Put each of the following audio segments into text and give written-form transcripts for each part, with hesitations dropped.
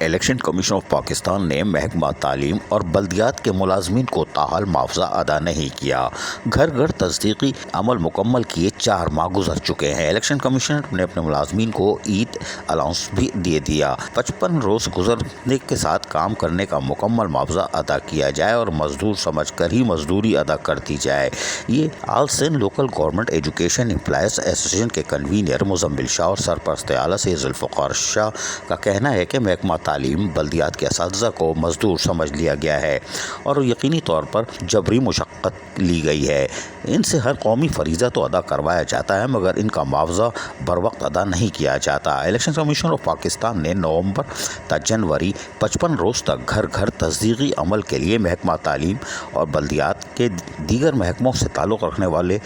Election commission of Pakistan نے محکمہ تعلیم اور بلدیات کے ملازمین کو تاحال معاوضہ ادا نہیں کیا۔ گھر گھر تصدیقی عمل مکمل کیے 4 ماہ گزر چکے ہیں۔ الیکشن کمیشن نے اپنے ملازمین کو عید الاؤنس بھی دے دیا۔ 55 روز گزرنے کے ساتھ کام کرنے کا مکمل معاوضہ ادا کیا جائے اور مزدور سمجھ کر ہی مزدوری ادا کر دی جائے۔ یہ all Sindh local government education employees association کے کنوینر مزمل شاہ اور سرپرست اعلیٰ سید ذوالفقار شاہ کا کہنا ہے کہ محکمہ تعلیم بلدیات کے اساتذہ کو مزدور سمجھ لیا گیا ہے اور یقینی طور پر جبری مشقت لی گئی ہے۔ ان سے ہر قومی فریضہ تو ادا کروایا جاتا ہے مگر ان کا معاوضہ بر وقت ادا نہیں کیا جاتا۔ الیکشن کمیشن آف پاکستان نے نومبر تا جنوری 55 روز تک گھر گھر تصدیقی عمل کے لیے محکمہ تعلیم اور بلدیات کے دیگر محکموں سے تعلق رکھنے والے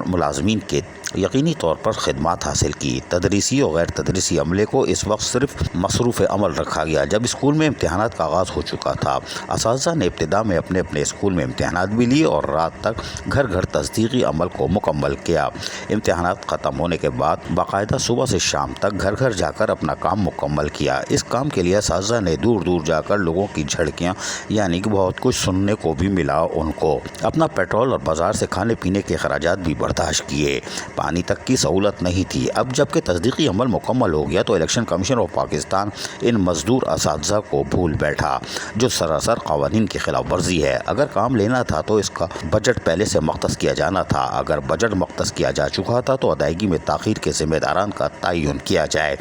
ملازمین کے یقینی طور پر خدمات حاصل کی۔ تدریسی اور غیر تدریسی عملے کو اس وقت صرف مصروف عمل رکھا گیا جب اسکول میں امتحانات کا آغاز ہو چکا تھا۔ اساتذہ نے ابتدا میں اپنے اپنے اسکول میں امتحانات بھی لیے اور رات تک گھر گھر تصدیقی عمل کو مکمل کیا۔ امتحانات ختم ہونے کے بعد باقاعدہ صبح سے شام تک گھر گھر جا کر اپنا کام مکمل کیا۔ اس کام کے لیے اساتذہ نے دور دور جا کر لوگوں کی جھڑکیاں یعنی کہ بہت کچھ سننے کو بھی ملا۔ ان کو اپنا پیٹرول اور بازار سے کھانے پینے کے اخراجات بھی برداشت کیے۔ پانی تک کی سہولت نہیں تھی۔ اب جب کہ تصدیقی عمل مکمل ہو گیا تو الیکشن کمیشن آف پاکستان ان مزدور اساتذہ کو بھول بیٹھا جو سراسر قوانین کی خلاف ورزی ہے۔ اگر کام لینا تھا تو اس کا بجٹ پہلے سے مختص کیا جانا تھا۔ اگر بجٹ مختص کیا جا چکا تھا تو ادائیگی میں تاخیر کے ذمہ داران کا تعین کیا جائے۔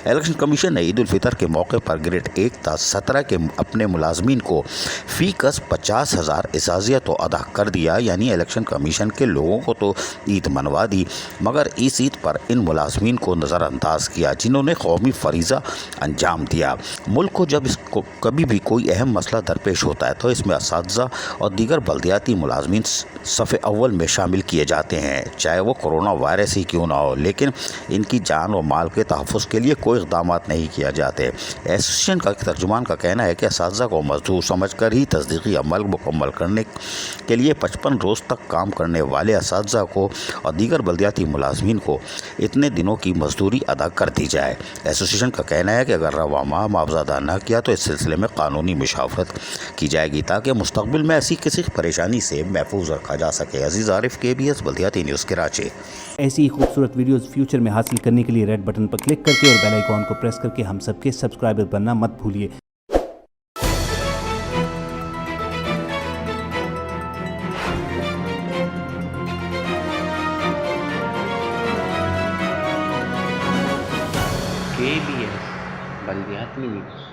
الیکشن کمیشن نے عید الفطر کے موقع پر گریڈ 1 تا 17 کے اپنے ملازمین کو فی کس 50,000 اعزازیہ تو ادا کر دیا، یعنی الیکشن کمیشن کے لوگوں کو تو عید منوا دی مگر اس عید پر ان ملازمین کو نظر انداز کیا جنہوں نے قومی فریضہ انجام دیا۔ ملک کو جب کبھی بھی کوئی اہم مسئلہ درپیش ہوتا ہے تو اس میں اساتذہ اور دیگر بلدیاتی ملازمین صف اول میں شامل کیے جاتے ہیں، چاہے وہ کورونا وائرس ہی کیوں نہ ہو، لیکن ان کی جان و مال کے تحفظ کے لیے کوئی اقدامات نہیں کیا جاتے۔ ایسوسیشن کا ترجمان کا کہنا ہے کہ اساتذہ کو مزدور سمجھ کر ہی تصدیقی عمل مکمل کرنے کے لیے 55 روز تک کام کرنے والے اساتذہ کو اور دیگر بلدیاتی ملازمین کو اتنے دنوں کی مزدوری ادا کر دی جائے۔ ایسوسیشن کا کہنا ہے کہ اگر رواں ماہ معاوضہ ادا نہ کیا تو اس سلسلے میں قانونی مشاورت کی جائے گی تاکہ مستقبل میں ایسی کسی پریشانی سے محفوظ رکھا جا سکے۔ عزیز عارف، KBS بلدیاتی نیوز کراچی۔ ایسی ہی خوبصورت ویڈیوز فیوچر میں حاصل کرنے کے لیے ریڈ بٹن پر کلک کر کے اور بیل آئیکن کو پریس کر کے ہم سب کے سبسکرائبر بننا مت بھولیے۔ KBS بلدیاتی نیوز۔